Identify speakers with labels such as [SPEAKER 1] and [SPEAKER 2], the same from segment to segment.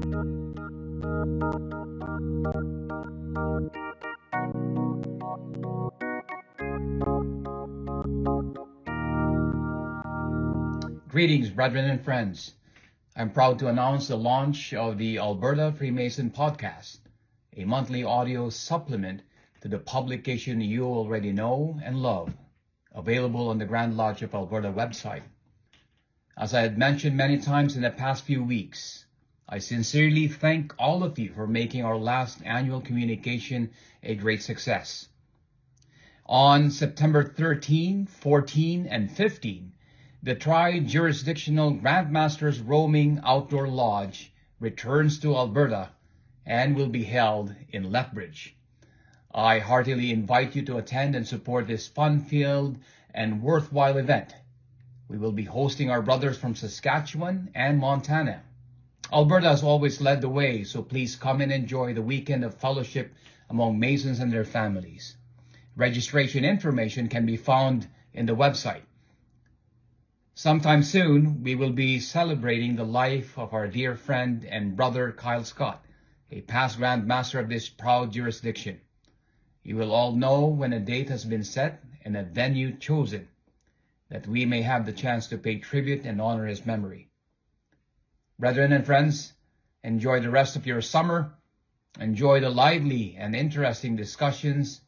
[SPEAKER 1] Greetings, brethren and friends. I'm proud to announce the launch of the Alberta Freemason podcast, a monthly audio supplement to the publication you already know and love, available on the Grand Lodge of Alberta website. As I had mentioned many times in the past few weeks, I sincerely thank all of you for making our last annual communication a great success. On September 13, 14, and 15, the Tri-Jurisdictional Grandmasters Roaming Outdoor Lodge returns to Alberta and will be held in Lethbridge. I heartily invite you to attend and support this fun-filled and worthwhile event. We will be hosting our brothers from Saskatchewan and Montana. Alberta has always led the way, so please come and enjoy the weekend of fellowship among Masons and their families. Registration information can be found in the website. Sometime soon, we will be celebrating the life of our dear friend and brother Kyle Scott, a past Grand Master of this proud jurisdiction. You will all know when a date has been set and a venue chosen, that we may have the chance to pay tribute and honor his memory. Brethren and friends, enjoy the rest of your summer, enjoy the lively and interesting discussions,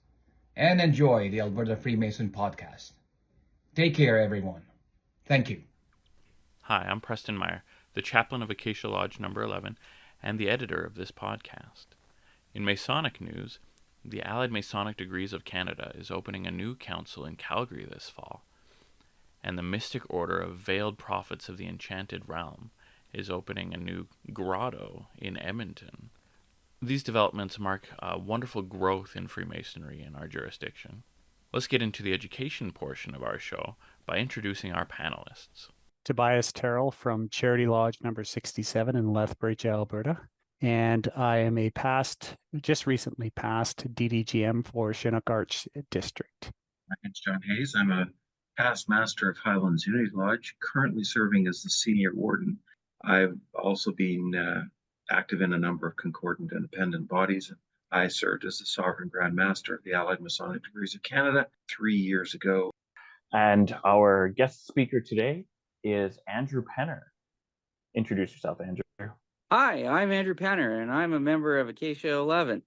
[SPEAKER 1] and enjoy the Alberta Freemason podcast. Take care, everyone. Thank you.
[SPEAKER 2] Hi, I'm Preston Meyer, the chaplain of Acacia Lodge number 11 and the editor of this podcast. In Masonic news, the Allied Masonic Degrees of Canada is opening a new council in Calgary this fall, and the Mystic Order of Veiled Prophets of the Enchanted Realm is opening a new grotto in Edmonton. These developments mark a wonderful growth in Freemasonry in our jurisdiction. Let's get into the education portion of our show by introducing our panelists.
[SPEAKER 3] Tobias Terrill from Charity Lodge number 67 in Lethbridge, Alberta. And I am a just recently passed DDGM for Chinook Arch District.
[SPEAKER 4] My name's John Hayes. I'm a past master of Highlands Unity Lodge, currently serving as the senior warden. I've also been active in a number of concordant independent bodies. I served as the Sovereign Grand Master of the Allied Masonic Degrees of Canada 3 years ago.
[SPEAKER 5] And our guest speaker today is Andrew Penner. Introduce yourself, Andrew.
[SPEAKER 6] Hi, I'm Andrew Penner, and I'm a member of Acacia 11,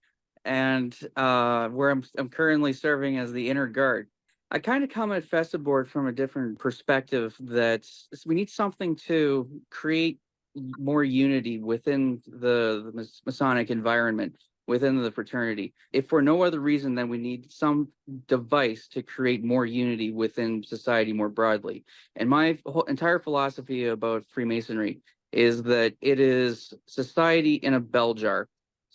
[SPEAKER 6] and where I'm currently serving as the Inner Guard. I kind of come at Festive Board from a different perspective, that we need something to create more unity within the Masonic environment, within the fraternity. If for no other reason than we need some device to create more unity within society more broadly. And my whole entire philosophy about Freemasonry is that it is society in a bell jar.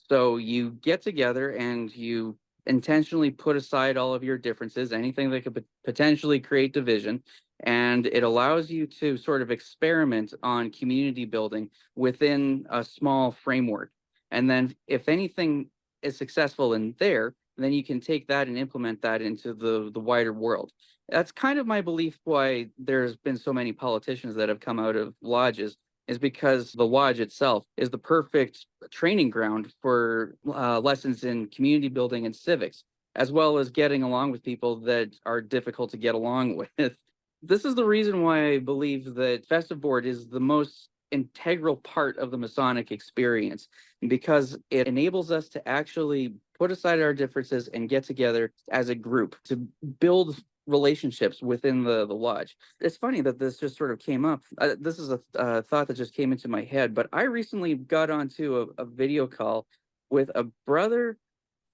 [SPEAKER 6] So you get together and you intentionally put aside all of your differences, anything that could potentially create division, and it allows you to sort of experiment on community building within a small framework. And then if anything is successful in there, then you can take that and implement that into the wider world. That's kind of my belief why there's been so many politicians that have come out of lodges, is because the lodge itself is the perfect training ground for lessons in community building and civics, as well as getting along with people that are difficult to get along with. This is the reason why I believe that Festive Board is the most integral part of the Masonic experience, because it enables us to actually put aside our differences and get together as a group to build relationships within the lodge. It's funny that this just sort of came up. This is a thought that just came into my head, but I recently got onto a video call with a brother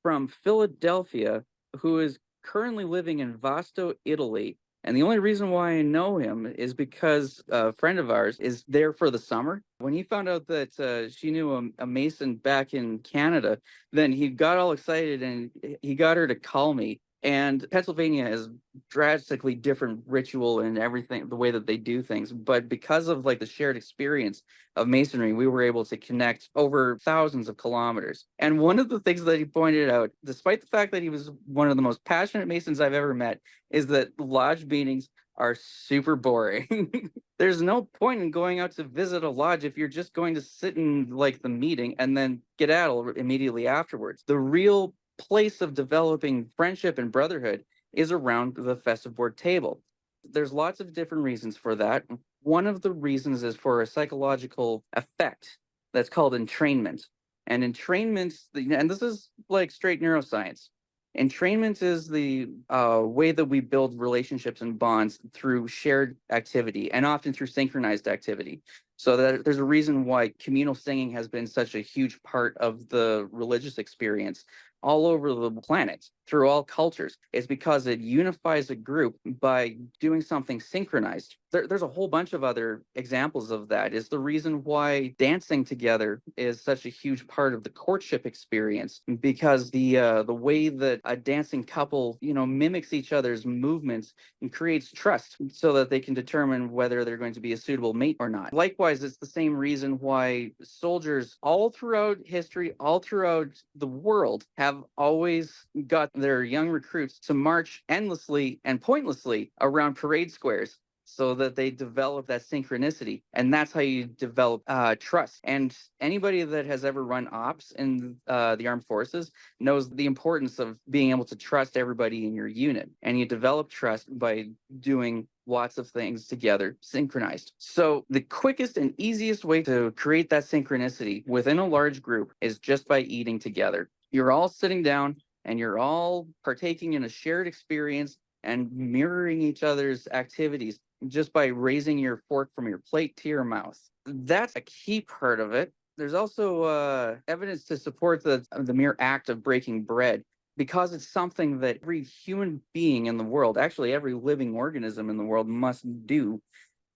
[SPEAKER 6] from Philadelphia who is currently living in Vasto, Italy. And the only reason why I know him is because a friend of ours is there for the summer. When he found out that she knew a Mason back in Canada, then he got all excited and he got her to call me. And Pennsylvania has drastically different ritual and everything, the way that they do things. But because of like the shared experience of Masonry, we were able to connect over thousands of kilometers. And one of the things that he pointed out, despite the fact that he was one of the most passionate Masons I've ever met, is that lodge meetings are super boring. There's no point in going out to visit a lodge if you're just going to sit in like the meeting and then skedaddle immediately afterwards. The real place of developing friendship and brotherhood is around the festive board table. There's lots of different reasons for that. One of the reasons is for a psychological effect that's called entrainment. And entrainment, and this is like straight neuroscience. Entrainment is the way that we build relationships and bonds through shared activity and often through synchronized activity. So that there's a reason why communal singing has been such a huge part of the religious experience all over the planet, through all cultures. It's because it unifies a group by doing something synchronized. There's a whole bunch of other examples of that. It's the reason why dancing together is such a huge part of the courtship experience, because the way that a dancing couple, mimics each other's movements and creates trust so that they can determine whether they're going to be a suitable mate or not. Likewise, it's the same reason why soldiers all throughout history, all throughout the world, have always got their young recruits to march endlessly and pointlessly around parade squares so that they develop that synchronicity. And that's how you develop trust. And anybody that has ever run ops in the armed forces knows the importance of being able to trust everybody in your unit. And you develop trust by doing lots of things together, synchronized. So the quickest and easiest way to create that synchronicity within a large group is just by eating together. You're all sitting down and you're all partaking in a shared experience and mirroring each other's activities just by raising your fork from your plate to your mouth. That's a key part of it. There's also evidence to support the mere act of breaking bread, because it's something that every human being in the world, actually every living organism in the world, must do.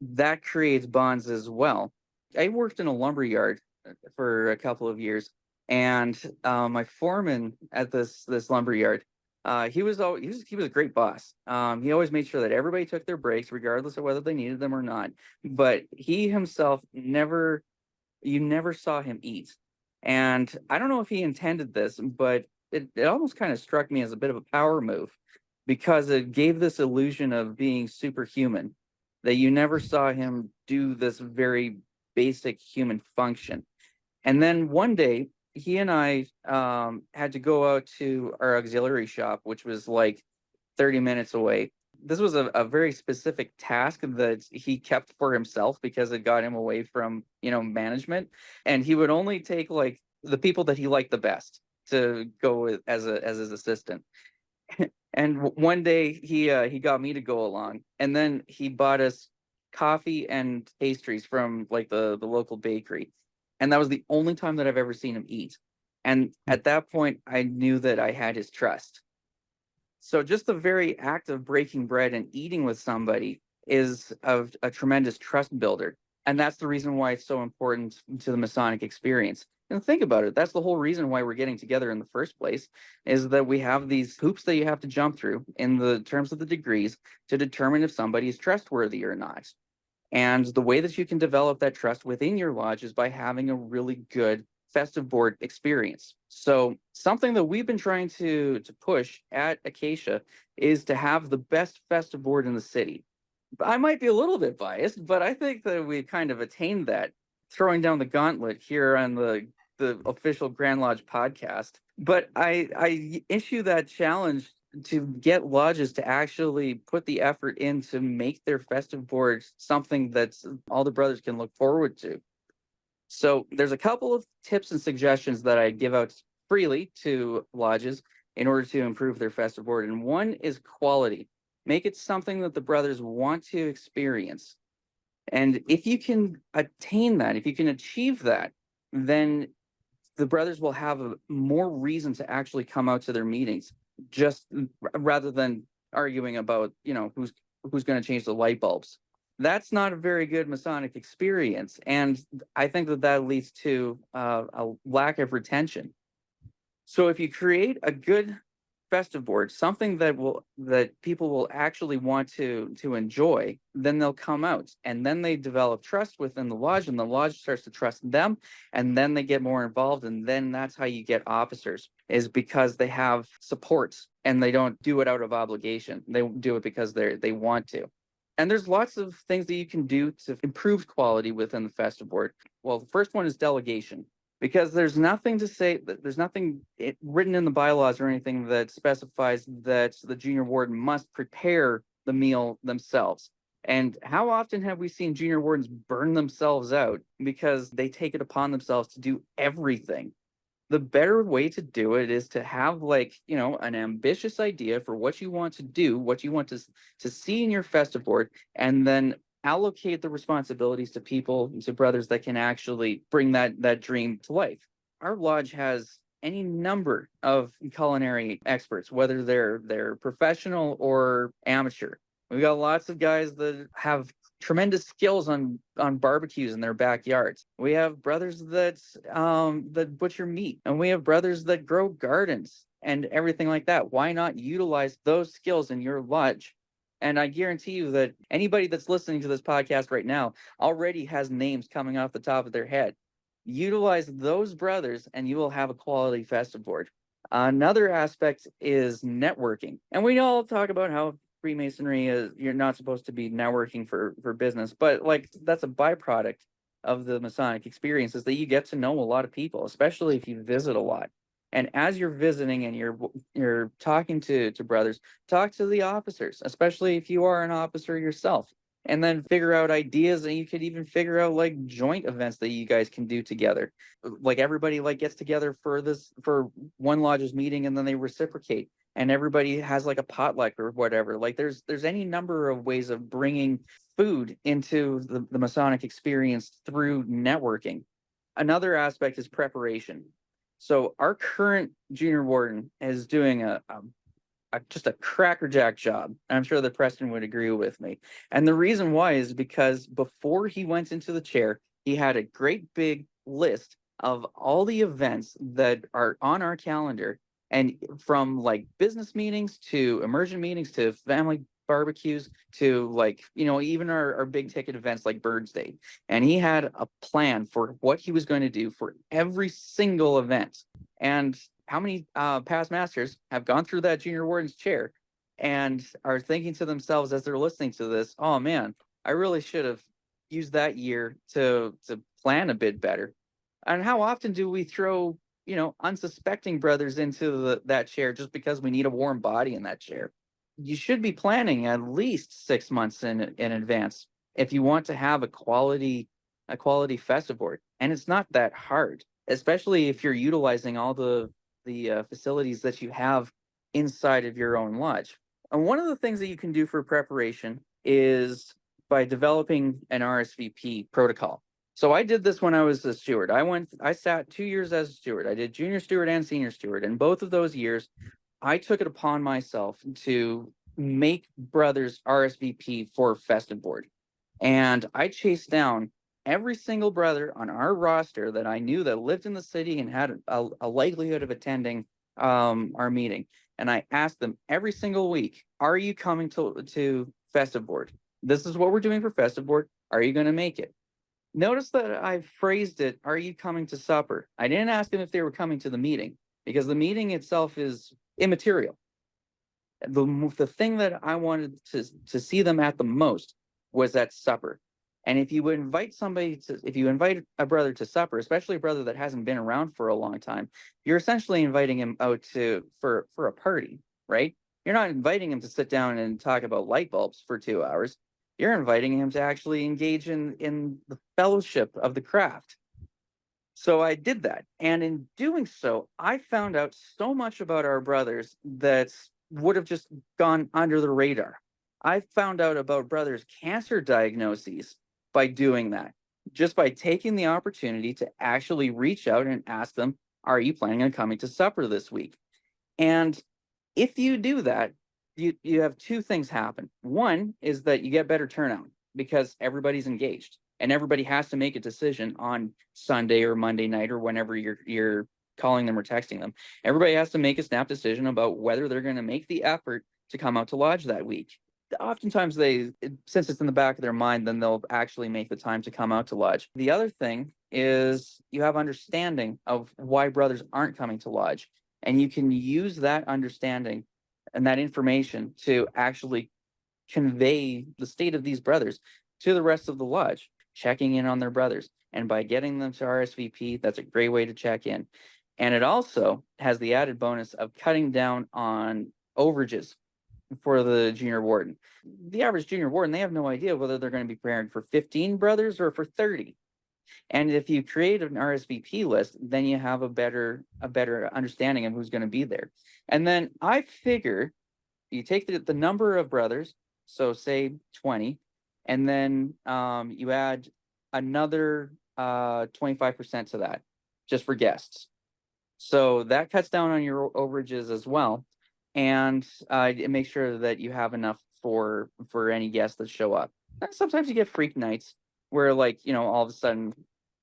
[SPEAKER 6] That creates bonds as well. I worked in a lumber yard for a couple of years, and my foreman at this lumber yard, he was a great boss. He always made sure that everybody took their breaks, regardless of whether they needed them or not. But he himself you never saw him eat. And I don't know if he intended this, but it almost kind of struck me as a bit of a power move, because it gave this illusion of being superhuman, that you never saw him do this very basic human function. And then one day, he and I had to go out to our auxiliary shop, which was like 30 minutes away. This was a very specific task that he kept for himself because it got him away from, management. And he would only take like the people that he liked the best to go with as his assistant. And one day he got me to go along, and then he bought us coffee and pastries from like the local bakery. And that was the only time that I've ever seen him eat. And at that point, I knew that I had his trust. So just the very act of breaking bread and eating with somebody is a tremendous trust builder. And that's the reason why it's so important to the Masonic experience. And think about it. That's the whole reason why we're getting together in the first place, is that we have these hoops that you have to jump through in the terms of the degrees to determine if somebody is trustworthy or not. And the way that you can develop that trust within your lodge is by having a really good festive board experience. So something that we've been trying to push at Acacia is to have the best festive board in the city. I might be a little bit biased, but I think that we've kind of attained that, throwing down the gauntlet here on the official Grand Lodge podcast. But I issue that challenge to get lodges to actually put the effort in to make their festive boards something that's all the brothers can look forward to. So there's a couple of tips and suggestions that I give out freely to lodges in order to improve their festive board. And one is quality. Make it something that the brothers want to experience. And if you can attain that, if you can achieve that, then the brothers will have more reason to actually come out to their meetings, just rather than arguing about, who's going to change the light bulbs. That's not a very good Masonic experience. And I think that leads to a lack of retention. So if you create a good festive board, something that people will actually want to enjoy, then they'll come out, and then they develop trust within the lodge, and the lodge starts to trust them, and then they get more involved, and then that's how you get officers, is because they have support and they don't do it out of obligation. They do it because they want to. And there's lots of things that you can do to improve quality within the Festive board. Well, the first one is delegation, because there's nothing to say, there's nothing written in the bylaws or anything that specifies that the junior warden must prepare the meal themselves. And how often have we seen junior wardens burn themselves out because they take it upon themselves to do everything? The better way to do it is to have, like, an ambitious idea for what you want to do, what you want to see in your Festive board, and then allocate the responsibilities to people, to brothers that can actually bring that dream to life. Our lodge has any number of culinary experts, whether they're professional or amateur. We got lots of guys that have tremendous skills on barbecues in their backyards. We have brothers that butcher meat, and we have brothers that grow gardens and everything like that. Why not utilize those skills in your lodge? And I guarantee you that anybody that's listening to this podcast right now already has names coming off the top of their head. Utilize those brothers and you will have a quality Festive board. Another aspect is networking. And we all talk about how Freemasonry is, you're not supposed to be networking for business, but like that's a byproduct of the Masonic experience, is that you get to know a lot of people, especially if you visit a lot. And as you're visiting and you're talking to brothers, talk to the officers, especially if you are an officer yourself, and then figure out ideas, and you could even figure out like joint events that you guys can do together. Like everybody like gets together for one lodge's meeting, and then they reciprocate, and everybody has like a potluck or whatever. Like there's any number of ways of bringing food into the Masonic experience through networking. Another aspect is preparation. So our current junior warden is doing just a crackerjack job. I'm sure that Preston would agree with me. And the reason why is because before he went into the chair, he had a great big list of all the events that are on our calendar, and from like business meetings to immersion meetings to family barbecues to like, even our big ticket events like Birds Day. And he had a plan for what he was going to do for every single event. And how many past masters have gone through that junior warden's chair and are thinking to themselves as they're listening to this, oh man, I really should have used that year to plan a bit better. And how often do we throw, unsuspecting brothers into that chair just because we need a warm body in that chair? You should be planning at least 6 months in advance if you want to have a quality Festive board. And it's not that hard, especially if you're utilizing all the facilities that you have inside of your own lodge. And one of the things that you can do for preparation is by developing an RSVP protocol. So I did this when I was a steward. I sat 2 years as a steward. I did junior steward and senior steward. And both of those years, I took it upon myself to make brothers RSVP for Festive board. And I chased down every single brother on our roster that I knew that lived in the city and had a likelihood of attending our meeting. And I asked them every single week, are you coming to Festive board? This is what we're doing for Festive board. Are you going to make it? Notice that I phrased it, are you coming to supper? I didn't ask them if they were coming to the meeting, because the meeting itself is immaterial. The thing that I wanted to see them at the most was at supper. And if you would invite if you invite a brother to supper, especially a brother that hasn't been around for a long time, you're essentially inviting him out for a party, right? You're not inviting him to sit down and talk about light bulbs for 2 hours. You're inviting him to actually engage in the fellowship of the craft. So I did that. And in doing so, I found out so much about our brothers that would have just gone under the radar. I found out about brothers' cancer diagnoses by doing that, just by taking the opportunity to actually reach out and ask them, are you planning on coming to supper this week? And if you do that, you have two things happen. One is that you get better turnout because everybody's engaged and everybody has to make a decision on Sunday or Monday night or whenever you're calling them or texting them. Everybody has to make a snap decision about whether they're going to make the effort to come out to lodge that week. Oftentimes since it's in the back of their mind, then they'll actually make the time to come out to lodge. The other thing is you have understanding of why brothers aren't coming to lodge, and you can use that understanding and that information to actually convey the state of these brothers to the rest of the lodge, checking in on their brothers. And by getting them to RSVP, that's a great way to check in. And it also has the added bonus of cutting down on overages for the junior warden. The average junior warden, they have no idea whether they're going to be preparing for 15 brothers or for 30. And if you create an RSVP list, then you have a better understanding of who's going to be there. And then I figure you take the number of brothers, so say 20, and then you add another 25% to that just for guests. So that cuts down on your overages as well, and it makes sure that you have enough for any guests that show up. And sometimes you get freak nights where, like, all of a sudden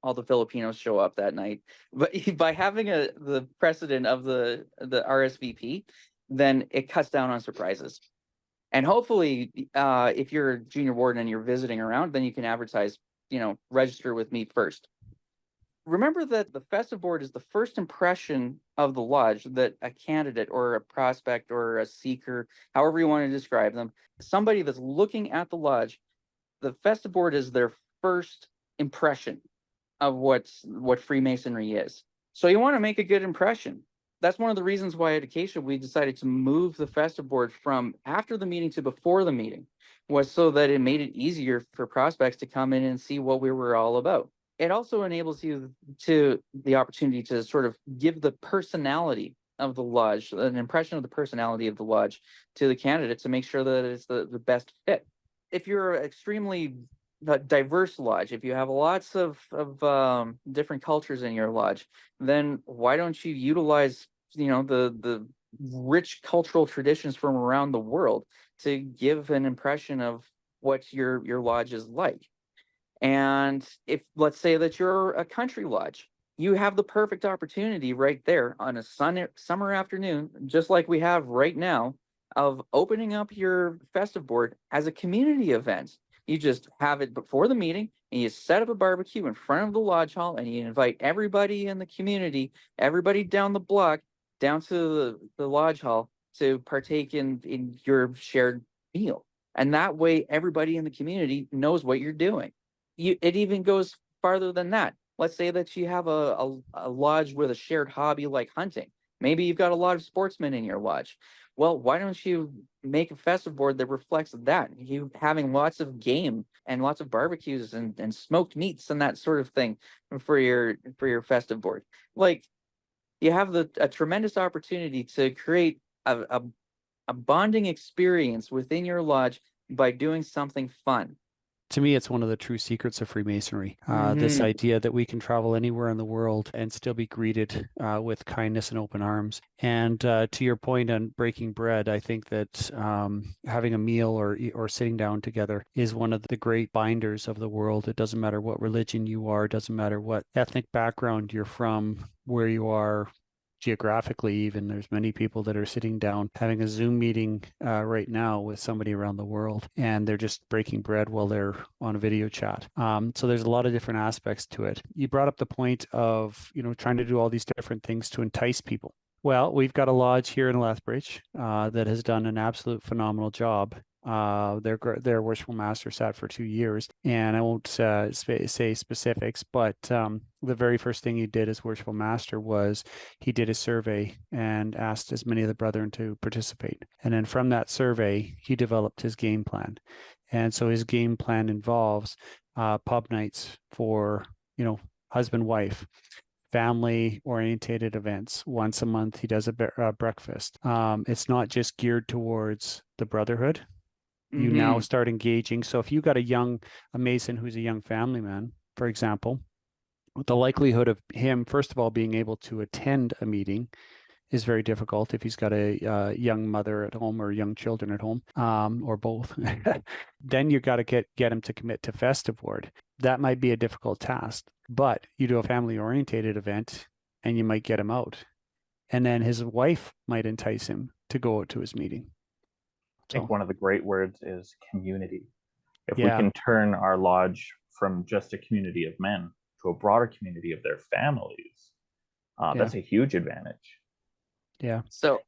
[SPEAKER 6] all the Filipinos show up that night. But by having the precedent of the RSVP, then it cuts down on surprises. And hopefully, if you're a junior warden and you're visiting around, then you can advertise, register with me first. Remember that the Festive Board is the first impression of the lodge that a candidate or a prospect or a seeker, however you want to describe them, somebody that's looking at the lodge, the Festive Board is their first impression of what Freemasonry is. So you want to make a good impression. That's one of the reasons why at Acacia we decided to move the Festive Board from after the meeting to before the meeting, was so that it made it easier for prospects to come in and see what we were all about. It also enables you to the opportunity to sort of give the personality of the lodge, an impression of the personality of the lodge to the candidate to make sure that it's the best fit. If you're an extremely diverse lodge, if you have lots of different cultures in your lodge, then why don't you utilize the rich cultural traditions from around the world to give an impression of what your lodge is like? And if, let's say that you're a country lodge, you have the perfect opportunity right there on a summer afternoon, just like we have right now, of opening up your Festive Board as a community event. You just have it before the meeting, and you set up a barbecue in front of the lodge hall, and you invite everybody in the community, everybody down the block, down to the lodge hall to partake in your shared meal. And that way, everybody in the community knows what you're doing. It even goes farther than that. Let's say that you have a lodge with a shared hobby like hunting. Maybe you've got a lot of sportsmen in your lodge. Well, why don't you make a Festive Board that reflects that? You having lots of game and lots of barbecues and smoked meats and that sort of thing for your Festive Board. Like, you have a tremendous opportunity to create a bonding experience within your lodge by doing something fun.
[SPEAKER 3] To me, it's one of the true secrets of Freemasonry. This idea that we can travel anywhere in the world and still be greeted with kindness and open arms. And to your point on breaking bread, I think that having a meal or sitting down together is one of the great binders of the world. It doesn't matter what religion you are, it doesn't matter what ethnic background you're from, where you are geographically. Even there's many people that are sitting down having a Zoom meeting right now with somebody around the world, and they're just breaking bread while they're on a video chat. So there's a lot of different aspects to it. You brought up the point of trying to do all these different things to entice people. Well, we've got a lodge here in Lethbridge that has done an absolute phenomenal job. Their worshipful master sat for 2 years, and I won't say specifics, but the very first thing he did as worshipful master was he did a survey and asked as many of the brethren to participate. And then from that survey, he developed his game plan. And so his game plan involves pub nights for, husband, wife, family orientated events. Once a month, he does a breakfast. It's not just geared towards the brotherhood. You now start engaging. So if you got a Mason who's a young family man, for example, the likelihood of him, first of all, being able to attend a meeting is very difficult if he's got a young mother at home or young children at home, or both. Then you got to get him to commit to Festive Board. That might be a difficult task, but you do a family orientated event and you might get him out. And then his wife might entice him to go out to his meeting.
[SPEAKER 5] I think one of the great words is community. If we
[SPEAKER 3] Yeah.
[SPEAKER 5] can turn our lodge from just a community of men to a broader community of their families, that's a huge advantage.
[SPEAKER 3] Yeah.
[SPEAKER 6] So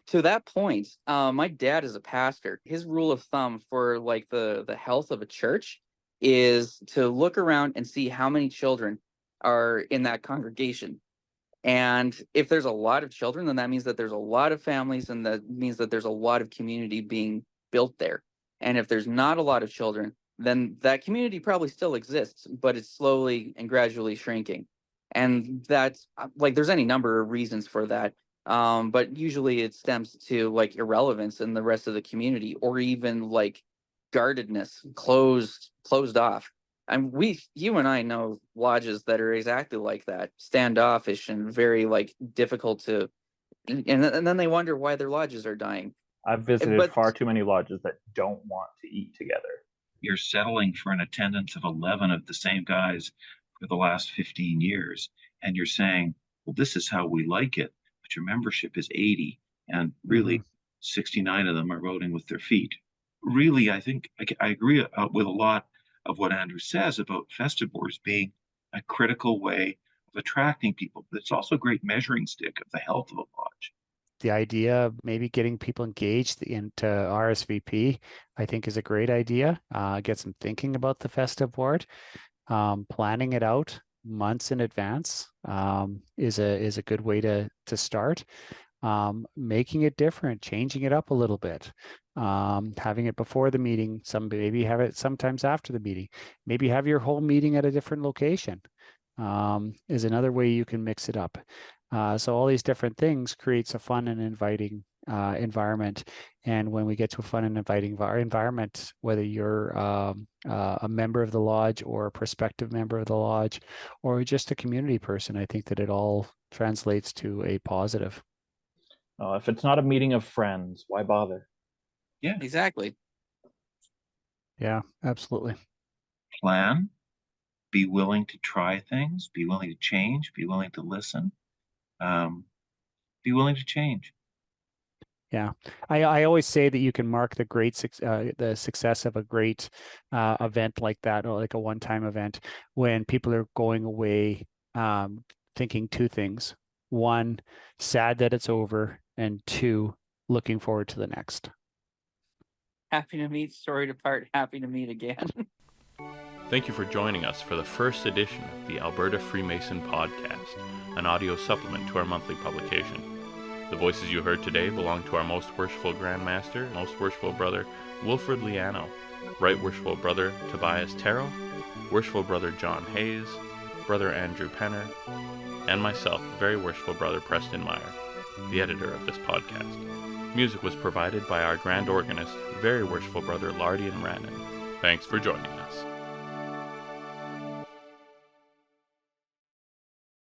[SPEAKER 6] to that point, my dad is a pastor. His rule of thumb for like the health of a church is to look around and see how many children are in that congregation. And if there's a lot of children, then that means that there's a lot of families, and that means that there's a lot of community being built there. And if there's not a lot of children, then that community probably still exists, but it's slowly and gradually shrinking. And that's like, there's any number of reasons for that. But usually it stems to like irrelevance in the rest of the community, or even like guardedness, closed off. And you and I know lodges that are exactly like that, standoffish and very like difficult to, and then they wonder why their lodges are dying.
[SPEAKER 5] I've visited
[SPEAKER 6] But
[SPEAKER 5] far too many lodges that don't want to eat together.
[SPEAKER 4] You're settling for an attendance of 11 of the same guys for the last 15 years. And you're saying, well, this is how we like it. But your membership is 80. And really, 69 of them are voting with their feet. Really, I think I agree with a lot of what Andrew says about festive boards being a critical way of attracting people. But it's also a great measuring stick of the health of a lodge.
[SPEAKER 3] The idea of maybe getting people engaged into RSVP, I think, is a great idea. Get them thinking about the festive board. Planning it out months in advance is a good way to start. Making it different, changing it up a little bit, having it before the meeting, maybe have it sometimes after the meeting, maybe have your whole meeting at a different location is another way you can mix it up. So all these different things creates a fun and inviting environment. And when we get to a fun and inviting environment, whether you're a member of the lodge or a prospective member of the lodge or just a community person, I think that it all translates to a positive.
[SPEAKER 5] If it's not a meeting of friends, why bother?
[SPEAKER 4] Yeah,
[SPEAKER 6] exactly.
[SPEAKER 3] Yeah, absolutely.
[SPEAKER 4] Plan, be willing to try things, be willing to change, be willing to listen, be willing to change.
[SPEAKER 3] Yeah, I always say that you can mark the success of a great event like that, or like a one-time event, when people are going away thinking two things: one, sad that it's over, and two, looking forward to the next.
[SPEAKER 6] Happy to meet, sorry to part, happy to meet again.
[SPEAKER 2] Thank you for joining us for the first edition of the Alberta Freemason podcast, an audio supplement to our monthly publication. The voices you heard today belong to our Most Worshipful Grand Master, Most Worshipful Brother Wilfred Leano, Right Worshipful Brother Tobias Terrill, Worshipful Brother John Hayes, Brother Andrew Penner, and myself, Very Worshipful Brother Preston Meyer, the editor of this podcast. Music was provided by our Grand Organist, Very Worshipful Brother Lardeon Ranon. Thanks for joining us.